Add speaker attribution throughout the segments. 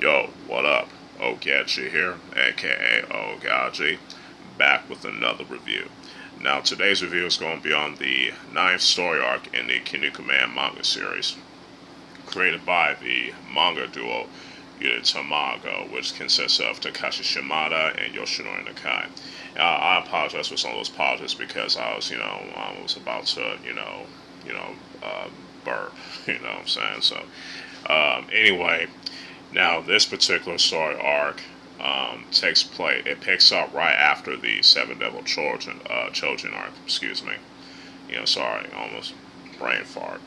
Speaker 1: Yo, what up? Ogechi here, aka Oaghaji, back with another review. Now, today's review is going to be on the ninth story arc in the Kinnikuman manga series, created by the manga duo Yudetamago, which consists of Takashi Shimada and Yoshinori Nakai. I apologize for some of those pauses because I was about to, burp, you know what I'm saying? So, anyway, now this particular story arc takes place. It picks up right after the Seven Devil Children arc. Excuse me. Sorry, almost brain fart.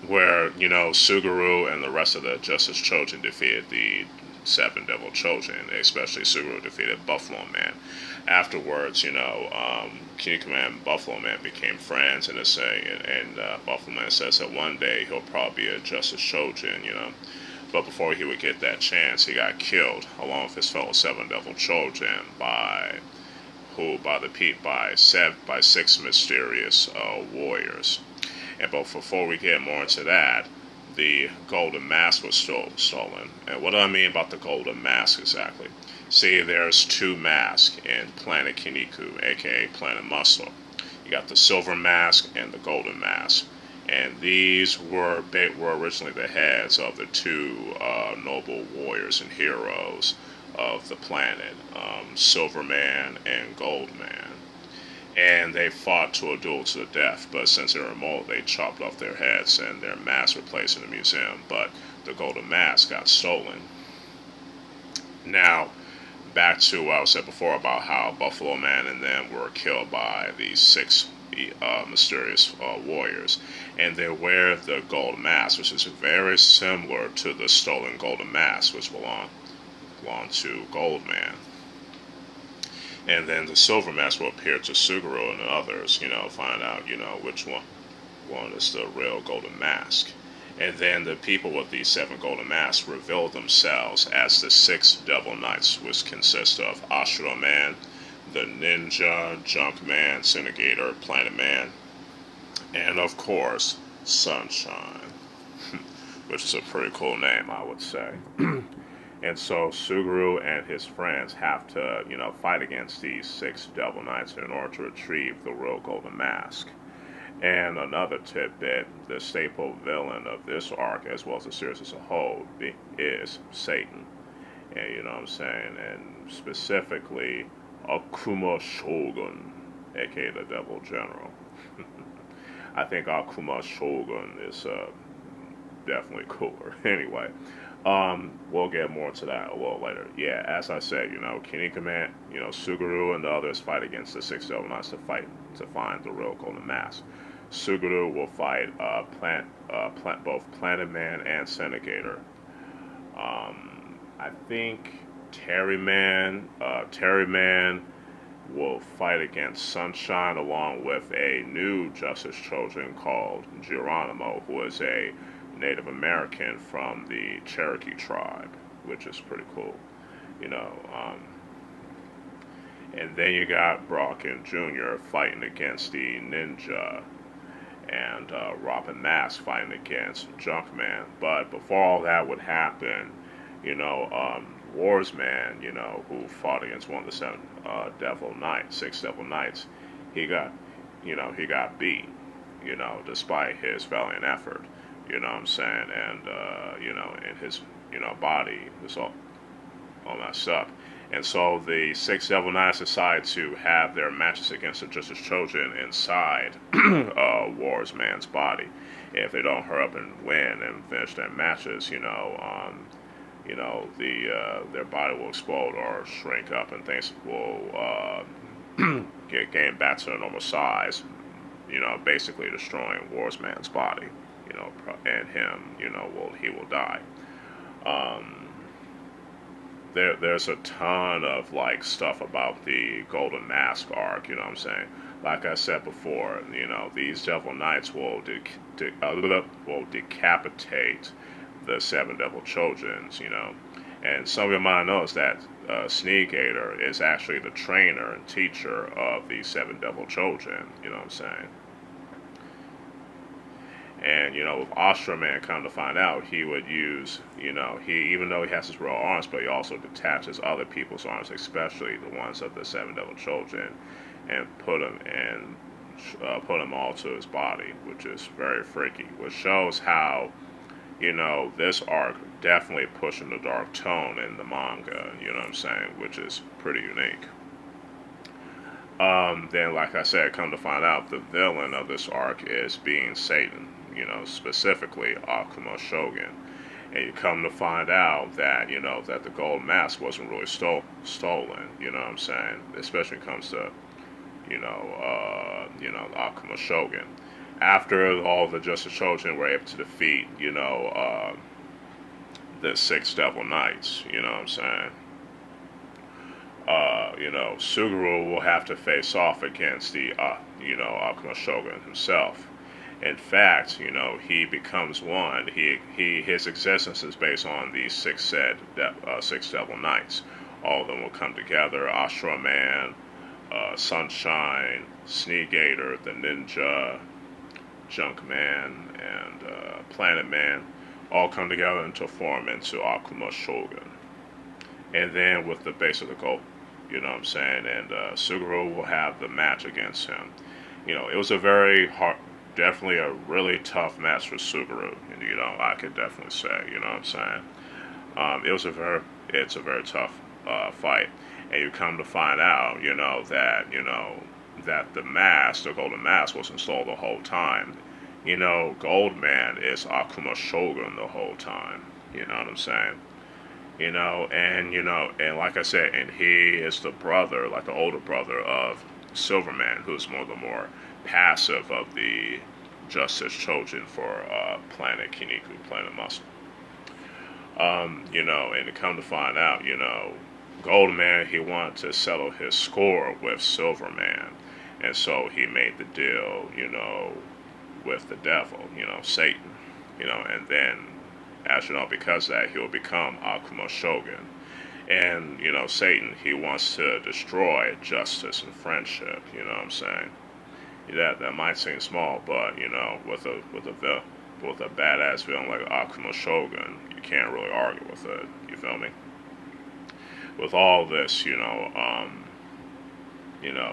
Speaker 1: Where Suguru and the rest of the Justice Children defeated the Seven Devil Children, especially Suguru defeated Buffalo Man. Afterwards, Kinnikuman and Buffalo Man became friends, and Buffalo Man says that one day he'll probably be a Justice Chojin, But before he would get that chance, he got killed along with his fellow Seven Devil Chojin by six mysterious warriors. But before we get more into that, the golden mask was stolen. And what do I mean about the golden mask exactly? See, there's two masks in Planet Kinniku, aka Planet Muscle. You got the silver mask and the golden mask. And these were originally the heads of the two noble warriors and heroes of the planet, Silver Man and Gold Man. And they fought to a duel to the death, but since they were immortal, they chopped off their heads and their masks were placed in a museum. But the golden mask got stolen. Now, back to what I said before about how Buffalo Man and them were killed by these six mysterious warriors, and they wear the golden mask, which is very similar to the stolen golden mask, which belonged to Goldman. And then the silver mask will appear to Suguru and others, find out, which one is the real golden mask. And then the people with these seven golden masks reveal themselves as the six devil knights, which consist of Ashura Man, the Ninja, Junk Man, Synigator, Planet Man, and of course, Sunshine, which is a pretty cool name, I would say. And so Suguru and his friends have to, fight against these six devil knights in order to retrieve the real golden mask. And another tidbit, the staple villain of this arc, as well as the series as a whole, is Satan. And you know what I'm saying? And specifically, Akuma Shogun, aka the Devil General. I think Akuma Shogun is definitely cooler. Anyway, we'll get more into that a little later. Yeah, as I said, Kinnikuman, Suguru and the others fight against the six devil knights to find the real golden mask. Suguru will fight both Planet Man and Synigator. I think Terry Man will fight against Sunshine along with a new Justice Chojin called Geronimo, who is a Native American from the Cherokee tribe, which is pretty cool, and then you got Brocken Jr. fighting against the Ninja, and Robin Mask fighting against Junkman. But before all that would happen, Warsman, who fought against one of the six devil knights, he got beat, despite his valiant effort. You know what I'm saying? And, and his, body was all messed up. And so the six Devil Knights decide to have their matches against the Justice Chojin inside Warsman's body. If they don't hurry up and win and finish their matches, their body will explode or shrink up, and things will gain back to their normal size. Basically destroying Warsman's body. And him, he will die. There's a ton of stuff about the Golden Mask arc. You know what I'm saying? Like I said before, these Devil Knights will decapitate the seven Devil Chojins. And some of you might know is that Sneakator is actually the trainer and teacher of the seven Devil Chojin. You know what I'm saying? And, with Astro Man, come to find out, he would use, even though he has his real arms, but he also detaches other people's arms, especially the ones of the Seven Devil Children, and put them all to his body, which is very freaky, which shows how, this arc definitely pushing the dark tone in the manga, which is pretty unique. Then, like I said, come to find out, the villain of this arc is being Satan, specifically Akuma Shogun. And you come to find out that, that the gold mask wasn't really stolen, especially when it comes to, Akuma Shogun. After all the Justice Children were able to defeat, the Six Devil Knights, Suguru will have to face off against the, Akuma Shogun himself. In fact, he becomes one. His existence is based on these six Devil Knights. All of them will come together. Ashura Man, Sunshine, Sneagator, the Ninja, Junk Man, and Planet Man, all come together to form into Akuma Shogun. And then with the base of the gold, and Suguru will have the match against him. It was a very hard, definitely a really tough match for Suguru, I could definitely say, it's a very tough fight. And you come to find out, that the mask, the golden mask, was installed the whole time. Goldman is Akuma Shogun the whole time. You know what I'm saying? And like I said, and he is the brother, like the older brother of Silverman, who's one of the more passive of the Justice Children for Planet Kinnikuman, Planet Muscle. And to come to find out, Goldman, he wanted to settle his score with Silverman. And so he made the deal, with the devil, Satan, and then, as you know, because of that, he'll become Akuma Shogun. And, Satan, he wants to destroy justice and friendship, That might seem small, but, with a badass villain like Akuma Shogun, you can't really argue with it, you feel me? With all this,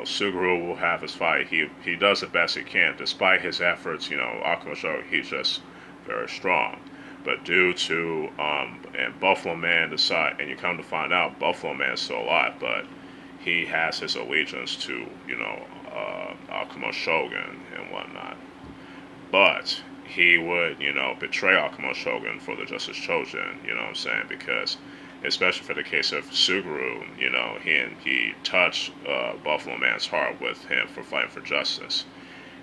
Speaker 1: Suguru will have his fight. He does the best he can. Despite his efforts, Akuma Shogun, he's just very strong. But due to, and Buffalo Man decide, and you come to find out, Buffalo Man is still alive, but he has his allegiance to, Akuma Shogun and whatnot. But he would, betray Akuma Shogun for the Justice Children, because, especially for the case of Suguru, he touched Buffalo Man's heart with him for fighting for justice.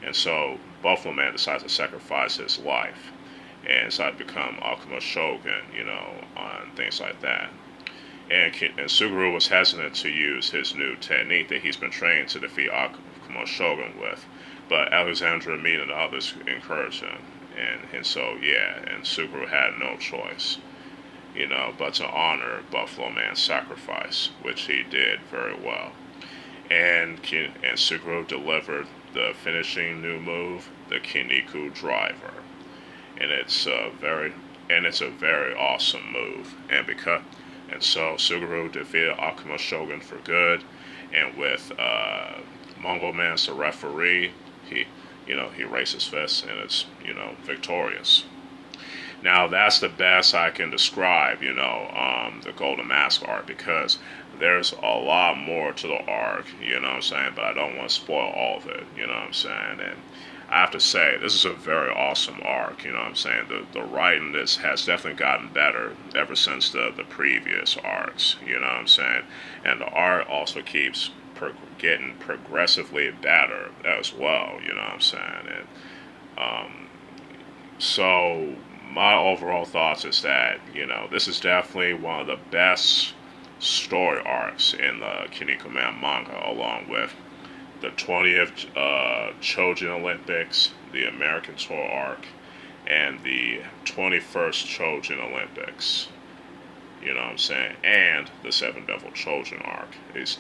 Speaker 1: And so Buffalo Man decides to sacrifice his life and decided to become Akuma Shogun, on things like that. And Suguru was hesitant to use his new technique that he's been trained to defeat Akuma Shogun with, but Alexandra Mead and others encouraged him. And so, and Suguru had no choice, but to honor Buffalo Man's sacrifice, which he did very well. And Suguru delivered the finishing new move, the Kinniku Driver. And it's a very awesome move. And so Suguru defeated Akuma Shogun for good, and with Mongol Man as the referee, he raised his fist and it's, victorious. Now that's the best I can describe, the Golden Mask arc, because there's a lot more to the arc, but I don't want to spoil all of it, and I have to say, this is a very awesome arc, the writing has definitely gotten better ever since the previous arcs, and the art also keeps getting progressively better as well, and so my overall thoughts is that, this is definitely one of the best story arcs in the Kinnikuman manga, along with the 20th Chojin Olympics, the American Tour arc, and the 21st Chojin Olympics. You know what I'm saying? And the Seven Devil Children arc is,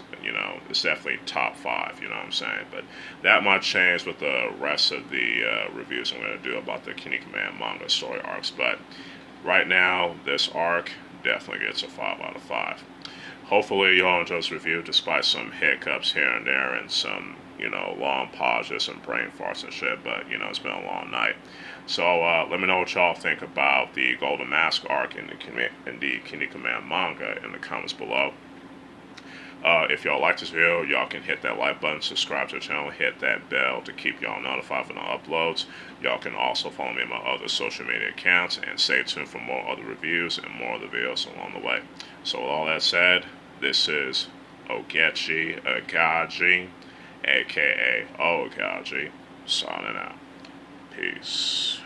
Speaker 1: it's definitely top 5. You know what I'm saying? But that might change with the rest of the reviews I'm going to do about the Kinnikuman manga story arcs. But right now, this arc definitely gets a 5 out of 5. Hopefully, y'all enjoy this review, despite some hiccups here and there and some, long pauses and brain farts and shit. But it's been a long night. So let me know what y'all think about the Golden Mask arc in the Kinnikuman manga in the comments below. If y'all like this video, y'all can hit that like button, subscribe to the channel, hit that bell to keep y'all notified when I uploads. Y'all can also follow me on my other social media accounts and stay tuned for more other reviews and more other videos along the way. So with all that said, this is Ogechi Aghaji, aka Oaghaji, signing out. Peace.